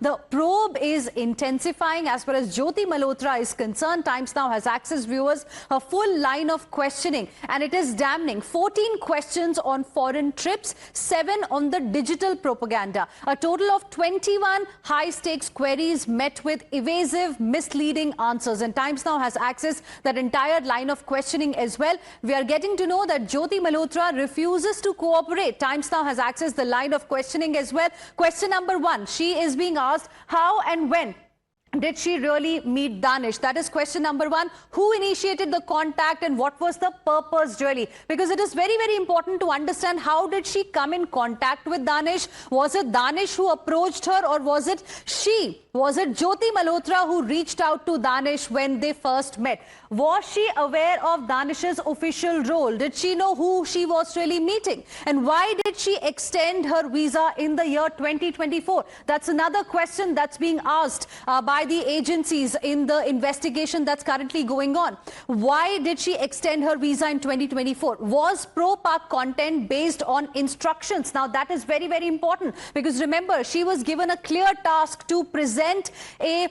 The probe is intensifying as far as Jyoti Malhotra is concerned. Times Now has access viewers a full line of questioning, and it is damning. 14 questions on foreign trips, 7 on the digital propaganda. A total of 21 high-stakes queries met with evasive, misleading answers. And Times Now has access that entire line of questioning as well. We are getting to know that Jyoti Malhotra refuses to cooperate. Times Now has access the line of questioning as well. Question number 1, she is being asked how and when did she really meet Danish? That is question number 1. Who initiated the contact and what was the purpose really? Because it is very, very important to understand how did she come in contact with Danish? Was it Danish who approached her, or was it she? Was it Jyoti Malhotra who reached out to Danish when they first met? Was she aware of Danish's official role? Did she know who she was really meeting? And why did she extend her visa in the year 2024? That's another question that's being asked by the agencies in the investigation that's currently going on. Why did she extend her visa in 2024? Was pro-Pak content based on instructions? Now that is very, very important, because remember, she was given a clear task to present a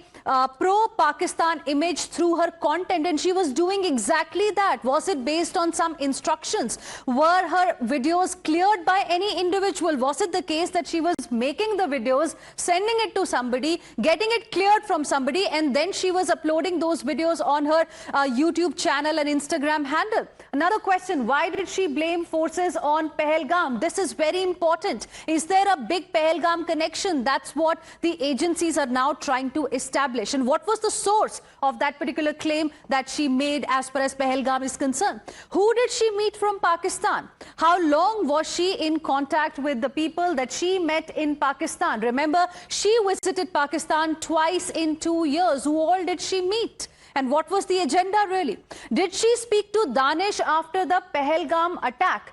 pro-Pakistan image through her content, and she was doing exactly that. Was it based on some instructions? Were her videos cleared by any individual? Was it the case that she was making the videos, sending it to somebody, getting it cleared from somebody, and then she was uploading those videos on her YouTube channel and Instagram handle? Another question, why did she blame forces on Pahalgam? This is very important. Is there a big Pahalgam connection? That's what the agencies are now trying to establish. And what was the source of that particular claim that she made as far as Pahalgam is concerned? Who did she meet from Pakistan? How long was she in contact with the people that she met in Pakistan? Remember, she visited Pakistan twice in 2 years. Who all did she meet? And what was the agenda really? Did she speak to Danish after the Pahalgam attack?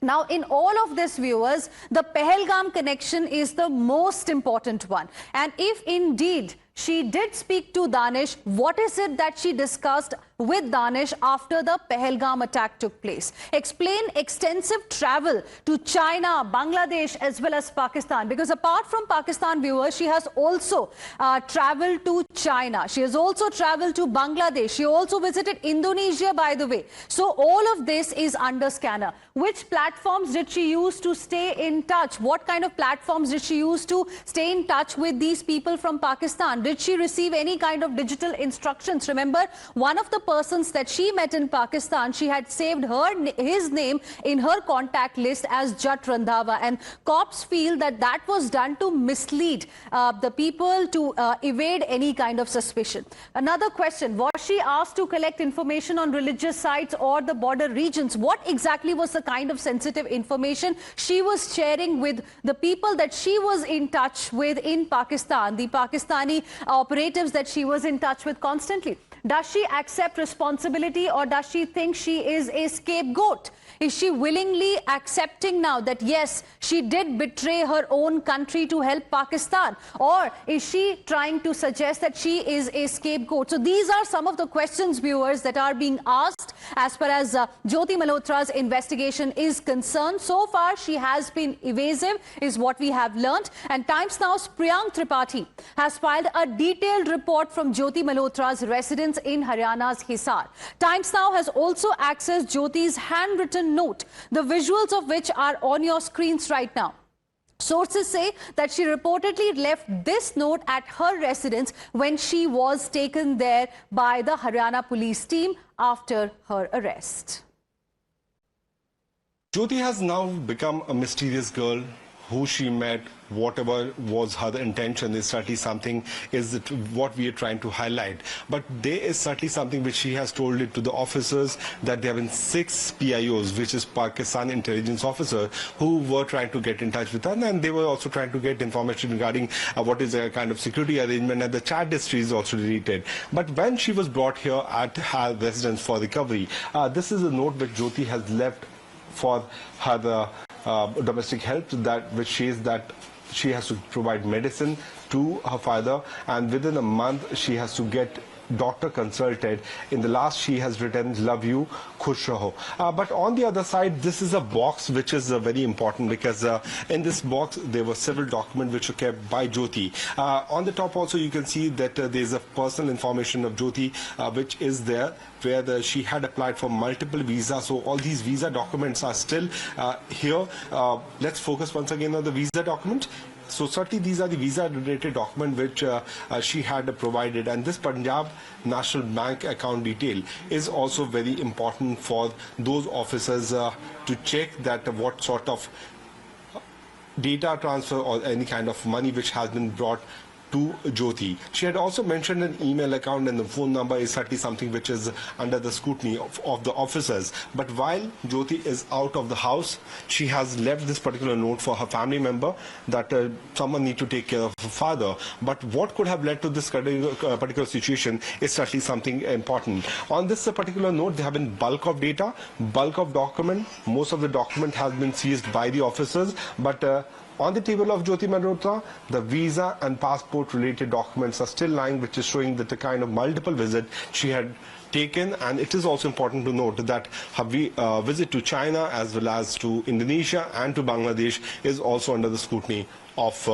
Now, in all of this, viewers, the Pahalgam connection is the most important one. And if indeed she did speak to Danish, what is it that she discussed with Danish after the Pahalgam attack took place? Explain extensive travel to China, Bangladesh as well as Pakistan, because apart from Pakistan, viewers, she has also traveled to China. She has also traveled to Bangladesh. She also visited Indonesia, by the way. So all of this is under scanner. Which platforms did she use to stay in touch? What kind of platforms did she use to stay in touch with these people from Pakistan? Did she receive any kind of digital instructions? Remember, one of the persons that she met in Pakistan, she had saved his name in her contact list as Jat Randhawa, and cops feel that that was done to mislead the people, to evade any kind of suspicion. Another question, was she asked to collect information on religious sites or the border regions? What exactly was the kind of sensitive information she was sharing with the people that she was in touch with in Pakistan, the Pakistani operatives that she was in touch with constantly? Does she accept responsibility, or does she think she is a scapegoat? Is she willingly accepting now that yes, she did betray her own country to help Pakistan? Or is she trying to suggest that she is a scapegoat? So these are some of the questions, viewers, that are being asked as far as Jyoti Malhotra's investigation is concerned. So far, she has been evasive, is what we have learnt. And Times Now's Priyank Tripathi has filed a detailed report from Jyoti Malhotra's residence in Haryana's Hisar. Times Now has also accessed Jyoti's handwritten note, the visuals of which are on your screens right now. Sources say that she reportedly left this note at her residence when she was taken there by the Haryana police team after her arrest. Jyoti has now become a mysterious girl. Who she met, whatever was her intention, is certainly something is what we are trying to highlight. But there is certainly something which she has told it to the officers, that there have been 6 PIOs, which is Pakistan intelligence officers, who were trying to get in touch with her, and they were also trying to get information regarding what is a kind of security arrangement, and the chat history is also deleted. But when she was brought here at her residence for recovery, this is a note which Jyoti has left for her domestic help, that which says that she has to provide medicine to her father, and within a month she has to get daughter consulted. In the last, she has written, "Love you, khush raho." But on the other side, this is a box which is very important, because in this box there were several documents which were kept by Jyoti. On the top also you can see that there is a personal information of Jyoti which is there, where she had applied for multiple visas. So all these visa documents are still here. Let's focus once again on the visa document. So certainly these are the visa-related documents which she had provided, and this Punjab National Bank account detail is also very important for those officers to check that what sort of data transfer or any kind of money which has been brought to Jyoti. She had also mentioned an email account, and the phone number is certainly something which is under the scrutiny of the officers. But while Jyoti is out of the house, she has left this particular note for her family member that someone need to take care of her father. But what could have led to this particular situation is certainly something important. On this particular note, there have been bulk of data, bulk of document. Most of the document has been seized by the officers, but on the table of Jyoti Malhotra, the visa and passport related documents are still lying, which is showing that the kind of multiple visit she had taken. And it is also important to note that her visit to China as well as to Indonesia and to Bangladesh is also under the scrutiny of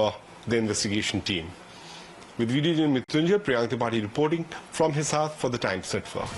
the investigation team. With video journalist Mrityunjay, Priyank Tripathi reporting from Hisar for the Times Network.